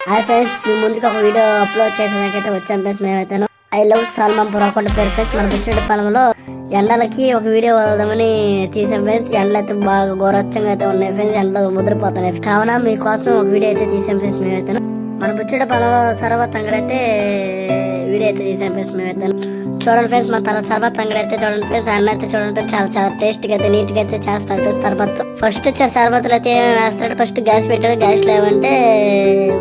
Hi friends, మీ ముందుకు ఒక video upload చేసేదాకైతే వచ్చాం ఫ్రెండ్స్. మేమైతే ఐ లవ్ సాల్మాంపూర్ అకౌంట్ పేరు ఫ్రెండ్స్. మన బుచ్చిరెడ్డి పొలంలో ఎండలకి ఒక వీడియో వదలదామని తీసాం ఫ్రెండ్స్. ఎండలు అయితే బాగా గోరచ్చంగా అయితే ఉన్నాయి ఫ్రెండ్స్. ఎండలు ముద్రపోతున్నాయి కావున మీకోసం ఒక వీడియో అయితే తీసాం ఫ్రెండ్స్. మేమైతే మన బుచ్చిరెడ్డి పొలంలో సర్బత్ అంగడి అయితే వీడియో అయితే తీసాం ఫ్రెండ్స్. మేమైతే చూడండి ఫ్రెండ్స్, మన తన సర్బత్ అంగడి అయితే చూడండి ఫ్రెండ్స్. అన్న అయితే చూడండి చాలా చాలా టేస్ట్గా అయితే నీట్గా అయితే చేస్తారు ఫ్రెండ్స్. సర్బత్ ఫస్ట్ సర్బత్లు అయితే వేస్తాడు. ఫస్ట్ గ్యాస్ పెట్టాడు. గ్యాస్ లేవంటే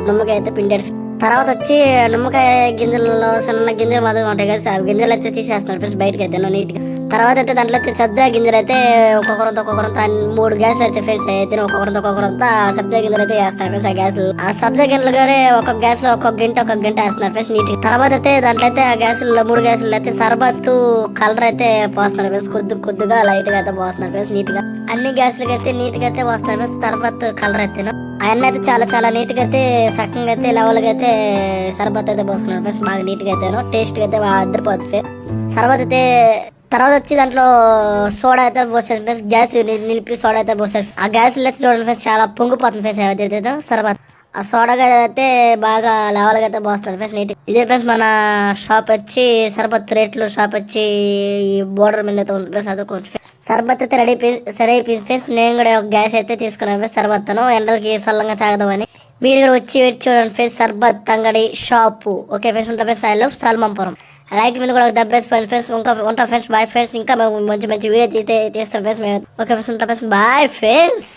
నిమ్మకాయ అయితే పిండాడు. తర్వాత వచ్చి నిమ్మకాయ గింజలలో సన్న గింజలు మాత్రం ఉంటాయి కదా, గింజలు అయితే తీసేస్తున్నాడు ఫ్రెండ్స్ బయటకి అయితే నీట్గా. తర్వాత అయితే దాంట్లో అయితే సబ్జా గింజలు అయితే ఒక్కొక్కరంతా 3 గ్యాసులు అయితే ఫేస్ అయితే ఒక్కొక్కరంతా సబ్జా గింజలు అయితే వేస్తారు ఫ్రెండ్స్. ఆ గ్యాస్ ఆ సబ్జా గింజలు గానే ఒక్కొక్క గ్యాస్ లో ఒక్కొక్క గంట వేస్తున్నారు ఫ్రెండ్స్ నీట్. తర్వాత అయితే దాంట్లో అయితే ఆ గ్యాసుల్లో 3 గ్యాసులు అయితే సర్బత్ కలర్ అయితే పోస్తున్నారు ఫ్రెండ్స్. కొద్దిగా లైట్ గా అయితే పోస్తున్నారు ఫ్రెండ్స్ నీట్ గా. అన్ని గ్యాసులకి అయితే నీట్ గా అయితే పోస్తున్నారు ఫ్రెండ్స్ సర్బత్ కలర్ అయితే. ఆయన అయితే చాలా చాలా నీట్ గా అయితే సక్కంగా అయితే లెవెల్ గా అయితే సర్బత్ అయితే పోసుకున్నారు ఫ్రెండ్స్. బాగా నీట్ గా అయితే టేస్ట్ గా అయితే అద్దరిపోతుంది సర్బత్ అయితే. తర్వాత వచ్చి దాంట్లో సోడా అయితే పోసారు ఫ్రెండ్స్. గ్యాస్ నిలిపి సోడా అయితే పోసారు. ఆ గ్యాస్ అయితే చూడండి ఫ్రెండ్స్ చాలా పొంగిపోతుంది ఫ్రెండ్స్. ఏదైతే సర్బత్ ఆ సోడాగా అయితే బాగా లెవెల్గా అయితే పోస్తారు ఫ్రెండ్స్ నీట్. ఇదే ఫ్రెండ్స్ మన షాప్ వచ్చి సర్బత్ రేట్లు షాప్ వచ్చి ఈ బోర్డర్ మీద అయితే ఉంది ఫ్రెండ్స్. అదొకటి సర్బత్ అయితే రెడీ అయిపోయింది ఫ్రెండ్స్. నేను కూడా ఒక గ్యాస్ అయితే తీసుకున్నాను ఫ్రెండ్స్ సర్బత్ను ఎండలకి సల్లంగా తాగదామని. మీరు కూడా వచ్చి చూడండి ఫ్రెండ్స్ సర్బత్ అంగడి షాపు. ఓకే ఫ్రెండ్స్, ఉంటా friends. I love Salmampuram. Like మీద కూడా దబ్బేసి ఫ్రెండ్స్. ఉంటా ఫ్రెండ్స్. Bye friends. ఇంకా మేము మంచి మంచి వీడియో తీస్తాం ఫ్రెండ్స్ మేము. ఓకే ఫ్రెండ్స్, ఉంటా ఫ్రెండ్స్. Bye friends.